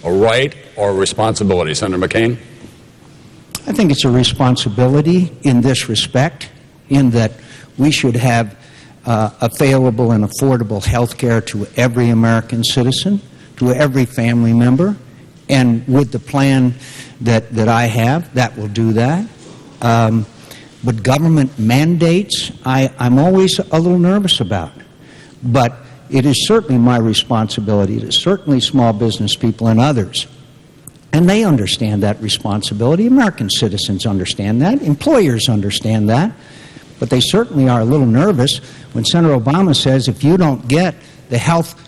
a right or a responsibility? Senator McCain? I think it's a responsibility in this respect, in that we should have available and affordable health care to every American citizen, to every family member, and with the plan that I have, that will do that. But government mandates, I'm always a little nervous about. But it is certainly my responsibility. It is certainly small business people and others. And they understand that responsibility. American citizens understand that. Employers understand that. But they certainly are a little nervous when Senator Obama says, if you don't get the health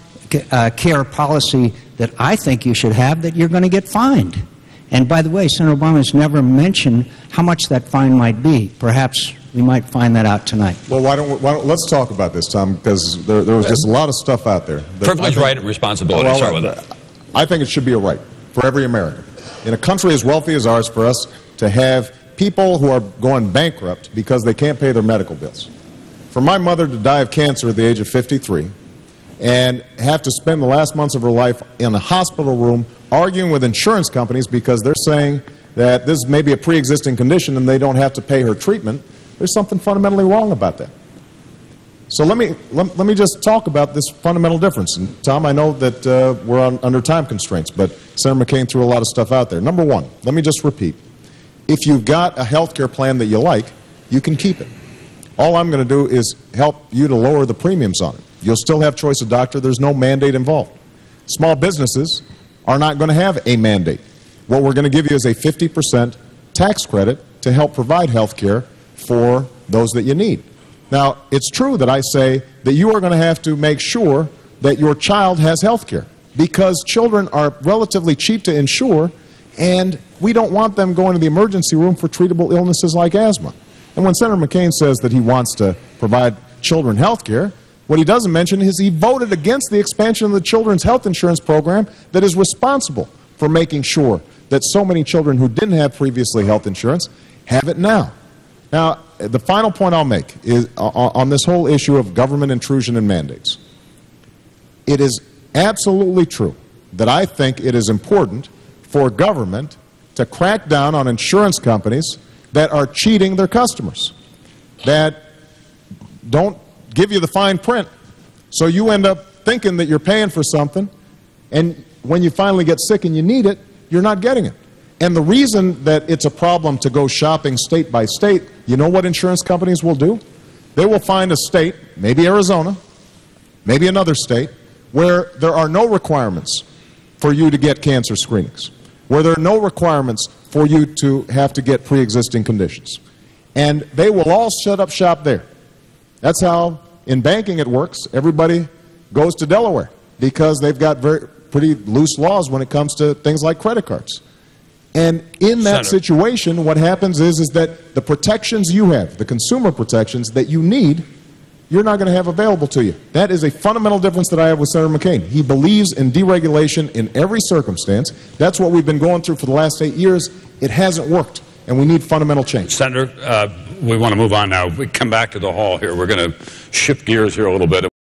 care policy that I think you should have, that you're going to get fined. And by the way, Senator Obama has never mentioned how much that fine might be. Perhaps we might find that out tonight. Well, why don't let's talk about this, Tom, because there was just a lot of stuff out there. Privilege, right, and responsibility. Well, start with that. I think it should be a right for every American. In a country as wealthy as ours, for us to have people who are going bankrupt because they can't pay their medical bills. For my mother to die of cancer at the age of 53 and have to spend the last months of her life in a hospital room arguing with insurance companies because they're saying that this may be a pre-existing condition and they don't have to pay her treatment, there's something fundamentally wrong about that. So let me just talk about this fundamental difference. And Tom, I know that we're under time constraints, but Senator McCain threw a lot of stuff out there. Number one, let me just repeat. If you've got a health care plan that you like, you can keep it. All I'm going to do is help you to lower the premiums on it. You'll still have choice of doctor. There's no mandate involved. Small businesses are not going to have a mandate. What we're going to give you is a 50% tax credit to help provide health care for those that you need. Now, it's true that I say that you are going to have to make sure that your child has health care because children are relatively cheap to insure, and we don't want them going to the emergency room for treatable illnesses like asthma. And when Senator McCain says that he wants to provide children health care, what he doesn't mention is he voted against the expansion of the children's health insurance program that is responsible for making sure that so many children who didn't have previously health insurance have it now. Now, the final point I'll make is on this whole issue of government intrusion and mandates. It is absolutely true that I think it is important for government to crack down on insurance companies that are cheating their customers, that don't give you the fine print, so you end up thinking that you're paying for something, and when you finally get sick and you need it, you're not getting it. And the reason that it's a problem to go shopping state by state, you know what insurance companies will do? They will find a state, maybe Arizona, maybe another state, where there are no requirements for you to get cancer screenings, where there are no requirements for you to have to get pre-existing conditions. And they will all shut up shop there. That's how in banking it works. Everybody goes to Delaware because they've got pretty loose laws when it comes to things like credit cards. And in that situation, what happens is that the protections you have, the consumer protections that you need, you're not going to have available to you. That is a fundamental difference that I have with Senator McCain. He believes in deregulation in every circumstance. That's what we've been going through for the last 8 years. It hasn't worked, and we need fundamental change. Senator, we want to move on now. We come back to the hall here. We're going to shift gears here a little bit.